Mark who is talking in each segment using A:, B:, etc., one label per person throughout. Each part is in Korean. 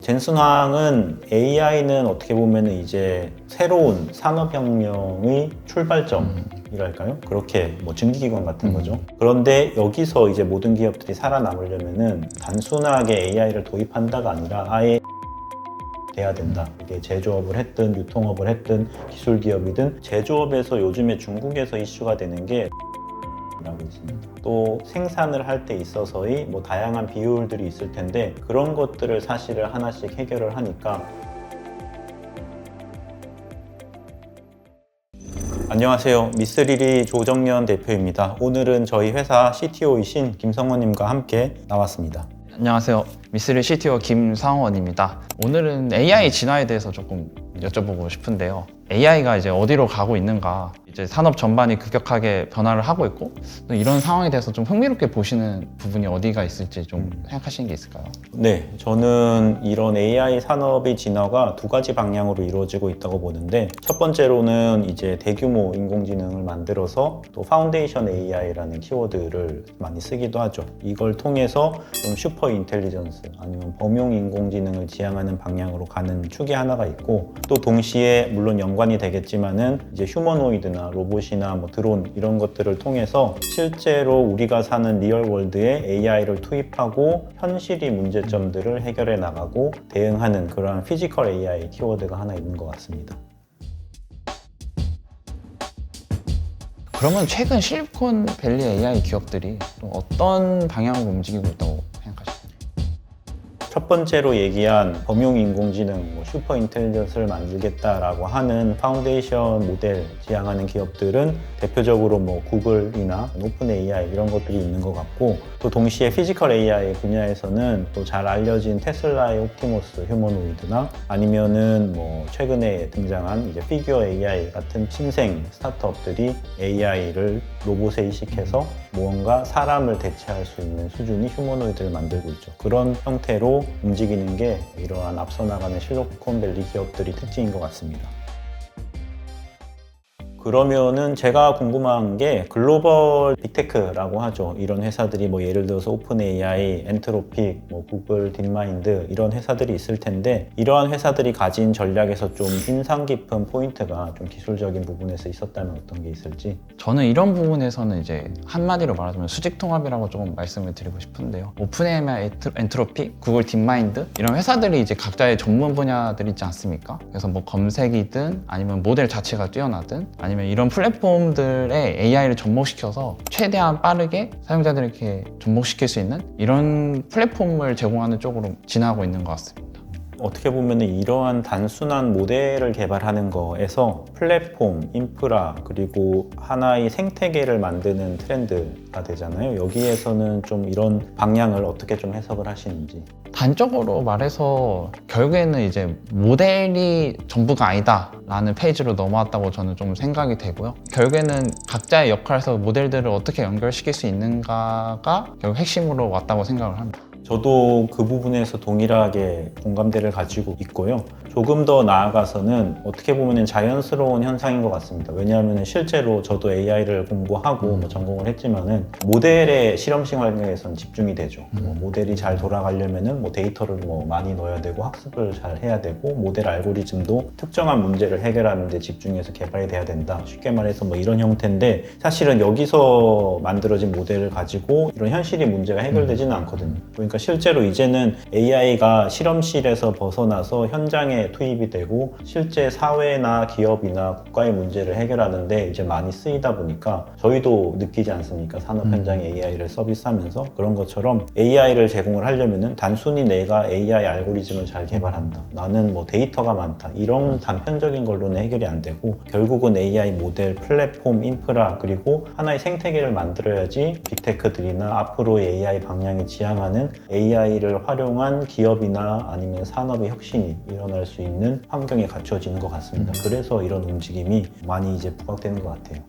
A: 젠슨황은 AI는 어떻게 보면 이제 새로운 산업혁명의 출발점이랄까요? 그렇게 뭐 증기기관 같은 거죠. 그런데 여기서 이제 모든 기업들이 살아남으려면은 단순하게 AI를 도입한다가 아니라 아예 돼야 된다. 이게 제조업을 했든 유통업을 했든 기술 기업이든 제조업에서 요즘에 중국에서 이슈가 되는 게 라고 있습니다. 또 생산을 할 때 있어서의 뭐 다양한 비율들이 있을 텐데 그런 것들을 사실을 하나씩 해결을 하니까. 안녕하세요. 미쓰리리 조정연 대표입니다. 오늘은 저희 회사 CTO이신 김성원님과 함께 나왔습니다.
B: 안녕하세요. 미쓰리 CTO 김상원입니다. 오늘은 AI 진화에 대해서 조금 여쭤보고 싶은데요. AI가 이제 어디로 가고 있는가, 이제 산업 전반이 급격하게 변화를 하고 있고, 이런 상황에 대해서 좀 흥미롭게 보시는 부분이 어디가 있을지 좀 생각하시는 게 있을까요?
A: 네, 저는 이런 AI 산업의 진화가 두 가지 방향으로 이루어지고 있다고 보는데, 첫 번째로는 이제 대규모 인공지능을 만들어서 또 파운데이션 AI라는 키워드를 많이 쓰기도 하죠. 이걸 통해서 좀 슈퍼 인텔리전스 아니면 범용 인공지능을 지향하는 방향으로 가는 축이 하나가 있고, 또 동시에 물론 연관이 되겠지만은 이제 휴머노이드나 로봇이나 뭐 드론 이런 것들을 통해서 실제로 우리가 사는 리얼 월드에 AI를 투입하고 현실의 문제점들을 해결해 나가고 대응하는 그러한 피지컬 AI 키워드가 하나 있는 것 같습니다.
B: 그러면 최근 실리콘밸리 AI 기업들이 좀 어떤 방향으로 움직이고 있다고 생각하십니까?
A: 첫 번째로 얘기한 범용 인공지능, 뭐 슈퍼 인텔리전스를 만들겠다라고 하는 파운데이션 모델 지향하는 기업들은 대표적으로 뭐 구글이나 오픈 AI 이런 것들이 있는 것 같고, 또 동시에 피지컬 AI 분야에서는 또 잘 알려진 테슬라의 옵티머스 휴머노이드나 아니면은 뭐 최근에 등장한 이제 피규어 AI 같은 신생 스타트업들이 AI를 로봇에 이식해서 무언가 사람을 대체할 수 있는 수준의 휴머노이드를 만들고 있죠. 그런 형태로 움직이는 게 이러한 앞서 나가는 실리콘밸리 기업들이 특징인 것 같습니다. 그러면은 제가 궁금한 게 글로벌 빅테크라고 하죠. 이런 회사들이 뭐 예를 들어서 오픈 AI, 엔트로픽, 뭐 구글, 딥마인드 이런 회사들이 있을 텐데, 이러한 회사들이 가진 전략에서 좀 인상 깊은 포인트가 좀 기술적인 부분에서 있었다면 어떤 게 있을지?
B: 저는 이런 부분에서는 이제 한마디로 말하자면 수직 통합이라고 조금 말씀을 드리고 싶은데요. 오픈 AI, 엔트로픽, 구글 딥마인드 이런 회사들이 이제 각자의 전문 분야들이 있지 않습니까? 그래서 뭐 검색이든 아니면 모델 자체가 뛰어나든 아니면 이런 플랫폼들에 AI를 접목시켜서 최대한 빠르게 사용자들에게 접목시킬 수 있는 이런 플랫폼을 제공하는 쪽으로 진화하고 있는 것 같습니다.
A: 어떻게 보면 이러한 단순한 모델을 개발하는 거에서 플랫폼, 인프라, 그리고 하나의 생태계를 만드는 트렌드가 되잖아요. 여기에서는 좀 이런 방향을 어떻게 좀 해석을 하시는지.
B: 단적으로 말해서 결국에는 이제 모델이 전부가 아니다 라는 페이지로 넘어왔다고 저는 좀 생각이 되고요. 결국에는 각자의 역할에서 모델들을 어떻게 연결시킬 수 있는가가 결국 핵심으로 왔다고 생각을 합니다.
A: 저도 그 부분에서 동일하게 공감대를 가지고 있고요. 조금 더 나아가서는 어떻게 보면 자연스러운 현상인 것 같습니다. 왜냐하면 실제로 저도 AI를 공부하고 뭐 전공을 했지만은 모델의 실험실 환경에서는 집중이 되죠. 뭐 모델이 잘 돌아가려면은 뭐 데이터를 뭐 많이 넣어야 되고 학습을 잘 해야 되고 모델 알고리즘도 특정한 문제를 해결하는 데 집중해서 개발이 돼야 된다. 쉽게 말해서 뭐 이런 형태인데, 사실은 여기서 만들어진 모델을 가지고 이런 현실의 문제가 해결되지는 않거든요. 그러니까 실제로 이제는 AI가 실험실에서 벗어나서 현장에 투입이 되고 실제 사회나 기업이나 국가의 문제를 해결하는데 이제 많이 쓰이다 보니까 저희도 느끼지 않습니까? 산업 현장에 AI를 서비스하면서. 그런 것처럼 AI를 제공을 하려면은 단순히 내가 AI 알고리즘을 잘 개발한다, 나는 뭐 데이터가 많다, 이런 단편적인 걸로는 해결이 안 되고 결국은 AI 모델, 플랫폼, 인프라, 그리고 하나의 생태계를 만들어야지 빅테크들이나 앞으로의 AI 방향이 지향하는 AI를 활용한 기업이나 아니면 산업의 혁신이 일어날 수 있는 환경에 갖춰지는 것 같습니다. 그래서 이런 움직임이 많이 이제 부각되는 것 같아요.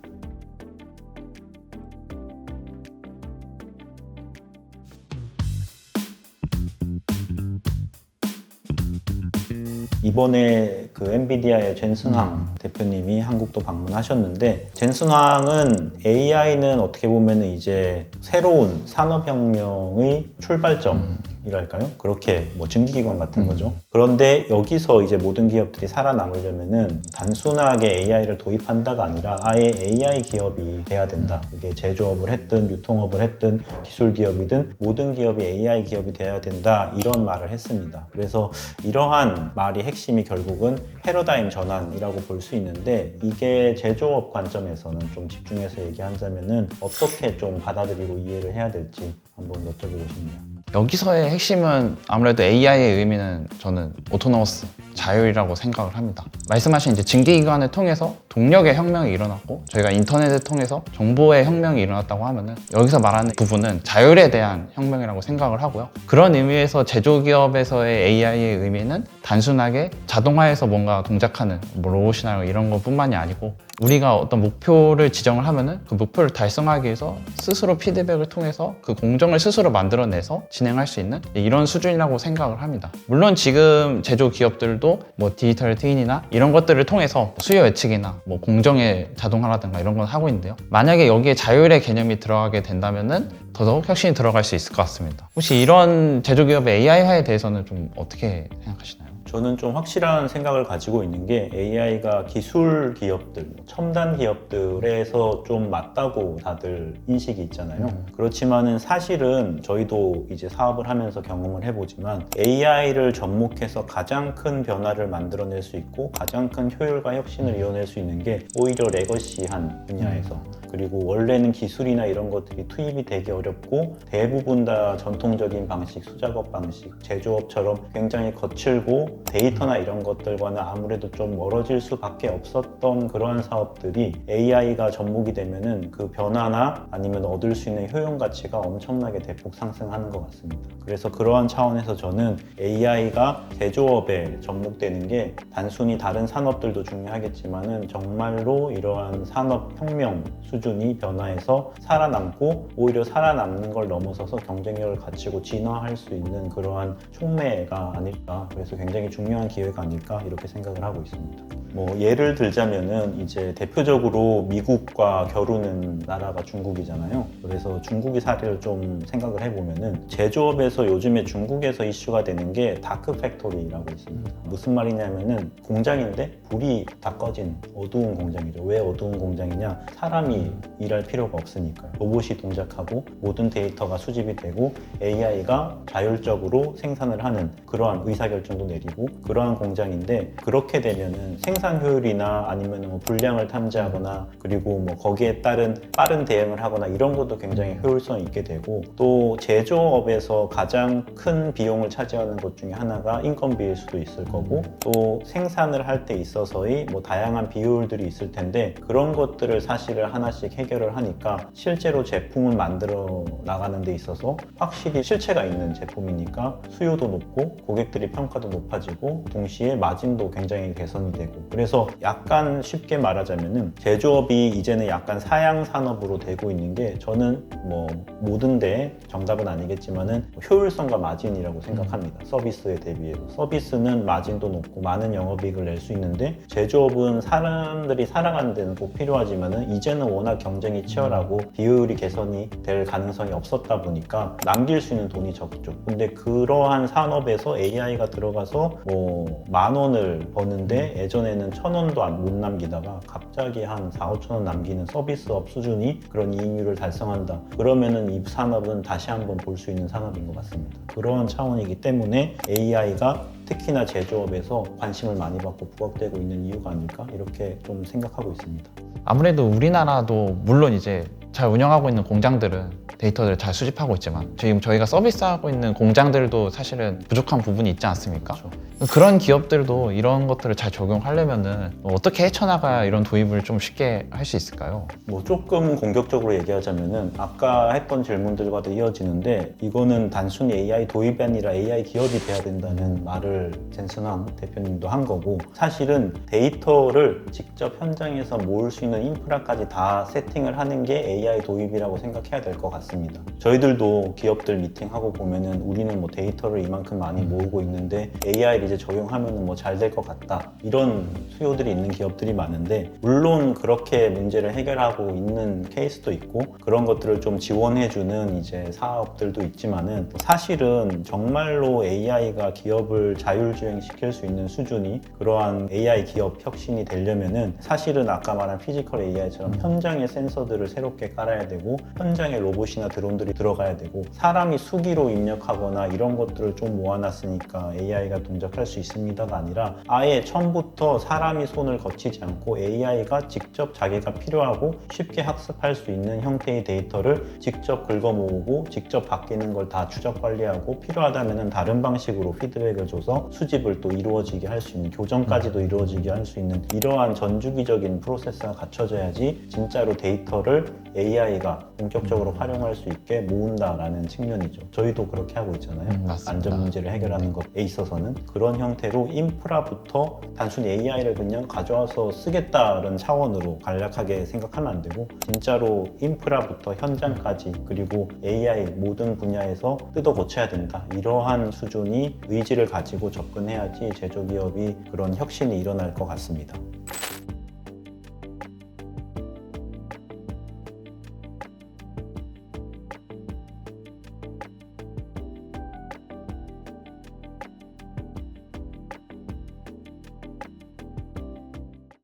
A: 이번에 그 엔비디아의 젠슨황 대표님이 한국도 방문하셨는데, 젠슨황은 AI는 어떻게 보면 이제 새로운 산업혁명의 출발점 기관이랄까요? 그렇게 뭐 증기기관 같은 거죠. 그런데 여기서 이제 모든 기업들이 살아남으려면은 단순하게 AI를 도입한다가 아니라 아예 AI 기업이 돼야 된다. 이게 제조업을 했든 유통업을 했든 기술 기업이든 모든 기업이 AI 기업이 돼야 된다. 이런 말을 했습니다. 그래서 이러한 말이 핵심이 결국은 패러다임 전환이라고 볼 수 있는데 이게 제조업 관점에서는 좀 집중해서 얘기하자면은 어떻게 좀 받아들이고 이해를 해야 될지 한번 여쭤보고 싶네요.
B: 여기서의 핵심은 아무래도 AI의 의미는 저는 오토노머스, 자율이라고 생각을 합니다. 말씀하신 이제 증기기관을 통해서 동력의 혁명이 일어났고 저희가 인터넷을 통해서 정보의 혁명이 일어났다고 하면은 여기서 말하는 부분은 자율에 대한 혁명이라고 생각을 하고요. 그런 의미에서 제조기업에서의 AI의 의미는 단순하게 자동화해서 뭔가 동작하는 뭐 로봇이나 이런 것뿐만이 아니고 우리가 어떤 목표를 지정을 하면은 그 목표를 달성하기 위해서 스스로 피드백을 통해서 그 공정을 스스로 만들어내서 진행할 수 있는 이런 수준이라고 생각을 합니다. 물론 지금 제조 기업들도 뭐 디지털 트윈이나 이런 것들을 통해서 수요 예측이나 뭐 공정의 자동화라든가 이런 건 하고 있는데요. 만약에 여기에 자율의 개념이 들어가게 된다면은 더더욱 혁신이 들어갈 수 있을 것 같습니다. 혹시 이런 제조 기업의 AI화에 대해서는 좀 어떻게 생각하시나요?
A: 저는 좀 확실한 생각을 가지고 있는 게 AI가 기술 기업들, 첨단 기업들에서 좀 맞다고 다들 인식이 있잖아요. 그렇지만은 사실은 저희도 이제 사업을 하면서 경험을 해보지만 AI를 접목해서 가장 큰 변화를 만들어낼 수 있고 가장 큰 효율과 혁신을 이뤄낼 수 있는 게 오히려 레거시한 분야에서 그리고 원래는 기술이나 이런 것들이 투입이 되게 어렵고 대부분 다 전통적인 방식, 수작업 방식, 제조업처럼 굉장히 거칠고 데이터나 이런 것들과는 아무래도 좀 멀어질 수밖에 없었던 그러한 사업들이 AI가 접목이 되면은 그 변화나 아니면 얻을 수 있는 효용 가치가 엄청나게 대폭 상승하는 것 같습니다. 그래서 그러한 차원에서 저는 AI가 제조업에 접목되는 게 단순히 다른 산업들도 중요하겠지만은 정말로 이러한 산업혁명 수준이 변화해서 살아남고 오히려 살아남는 걸 넘어서서 경쟁력을 갖추고 진화할 수 있는 그러한 촉매가 아닐까. 그래서 굉장히 중요한 기회가 아닐까 이렇게 생각을 하고 있습니다. 뭐 예를 들자면은 이제 대표적으로 미국과 겨루는 나라가 중국이잖아요. 그래서 중국의 사례를 좀 생각을 해보면은 제조업에서 요즘에 중국에서 이슈가 되는 게 다크 팩토리라고 있습니다. 무슨 말이냐면은 공장인데 불이 다 꺼진 어두운 공장이죠. 왜 어두운 공장이냐? 사람이 일할 필요가 없으니까요. 로봇이 동작하고 모든 데이터가 수집이 되고 AI가 자율적으로 생산을 하는 그러한 의사결정도 내리고 그러한 공장인데 그렇게 되면은 생산 효율이나 아니면 뭐 불량을 탐지하거나 그리고 뭐 거기에 따른 빠른 대응을 하거나 이런 것도 굉장히 효율성이 있게 되고 또 제조업에서 가장 큰 비용을 차지하는 것 중에 하나가 인건비일 수도 있을 거고 또 생산을 할 때 있어서의 뭐 다양한 비효율들이 있을 텐데 그런 것들을 사실을 하나씩 해결을 하니까 실제로 제품을 만들어 나가는 데 있어서 확실히 실체가 있는 제품이니까 수요도 높고 고객들이 평가도 높아지고 동시에 마진도 굉장히 개선이 되고 그래서 약간 쉽게 말하자면은 제조업이 이제는 약간 사양 산업으로 되고 있는 게 저는 뭐 모든 데 정답은 아니겠지만은 효율성과 마진이라고 생각합니다. 서비스에 대비해서 서비스는 마진도 높고 많은 영업이익을 낼 수 있는데 제조업은 사람들이 살아가는 데는 꼭 필요하지만은 이제는 워낙 경쟁이 치열하고 비효율이 개선이 될 가능성이 없었다 보니까 남길 수 있는 돈이 적죠. 근데 그러한 산업에서 AI가 들어가서 뭐 10,000원을 버는데 예전에는 1,000원도 못 남기다가 갑자기 한 4,000~5,000원 남기는 서비스업 수준이 그런 이익률을 달성한다. 그러면은 이 산업은 다시 한번 볼 수 있는 산업인 것 같습니다. 그러한 차원이기 때문에 AI가 특히나 제조업에서 관심을 많이 받고 부각되고 있는 이유가 아닐까 이렇게 좀 생각하고 있습니다.
B: 아무래도 우리나라도 물론 이제 잘 운영하고 있는 공장들은 데이터를 잘 수집하고 있지만 지금 저희가 서비스하고 있는 공장들도 사실은 부족한 부분이 있지 않습니까?
A: 그렇죠.
B: 그런 기업들도 이런 것들을 잘 적용하려면은 어떻게 헤쳐나가야 이런 도입을 좀 쉽게 할 수 있을까요?
A: 뭐 조금 공격적으로 얘기하자면은 아까 했던 질문들과도 이어지는데 이거는 단순히 AI 도입이 아니라 AI 기업이 돼야 된다는 말을 젠슨황 대표님도 한 거고 사실은 데이터를 직접 현장에서 모을 수 있는 인프라까지 다 세팅을 하는 게 AI 도입이라고 생각해야 될 것 같습니다. 저희들도 기업들 미팅하고 보면은 우리는 뭐 데이터를 이만큼 많이 모으고 있는데 AI 이제 적용하면 뭐 잘 될 것 같다 이런 수요들이 있는 기업들이 많은데, 물론 그렇게 문제를 해결하고 있는 케이스도 있고 그런 것들을 좀 지원해주는 이제 사업들도 있지만은, 사실은 정말로 AI가 기업을 자율주행시킬 수 있는 수준이 그러한 AI 기업 혁신이 되려면은 사실은 아까 말한 피지컬 AI처럼 현장에 센서들을 새롭게 깔아야 되고 현장에 로봇이나 드론들이 들어가야 되고 사람이 수기로 입력하거나 이런 것들을 좀 모아놨으니까 AI가 동작할 수 있습니다가 아니라, 아예 처음부터 사람이 손을 거치지 않고 AI가 직접 자기가 필요하고 쉽게 학습할 수 있는 형태의 데이터를 직접 긁어 모으고 직접 바뀌는 걸 다 추적 관리하고 필요하다면 다른 방식으로 피드백을 줘서 수집을 또 이루어지게 할 수 있는, 교정까지도 이루어지게 할 수 있는 이러한 전주기적인 프로세스가 갖춰져야지 진짜로 데이터를 AI가 본격적으로 활용할 수 있게 모은다라는 측면이죠. 저희도 그렇게 하고 있잖아요.
B: 맞습니다.
A: 안전 문제를 해결하는 것에 있어서는 그런 형태로 인프라부터 단순히 AI를 그냥 가져와서 쓰겠다는 차원으로 간략하게 생각하면 안 되고, 진짜로 인프라부터 현장까지 그리고 AI 모든 분야에서 뜯어 고쳐야 된다, 이러한 수준이 의지를 가지고 접근해야지 제조기업이 그런 혁신이 일어날 것 같습니다.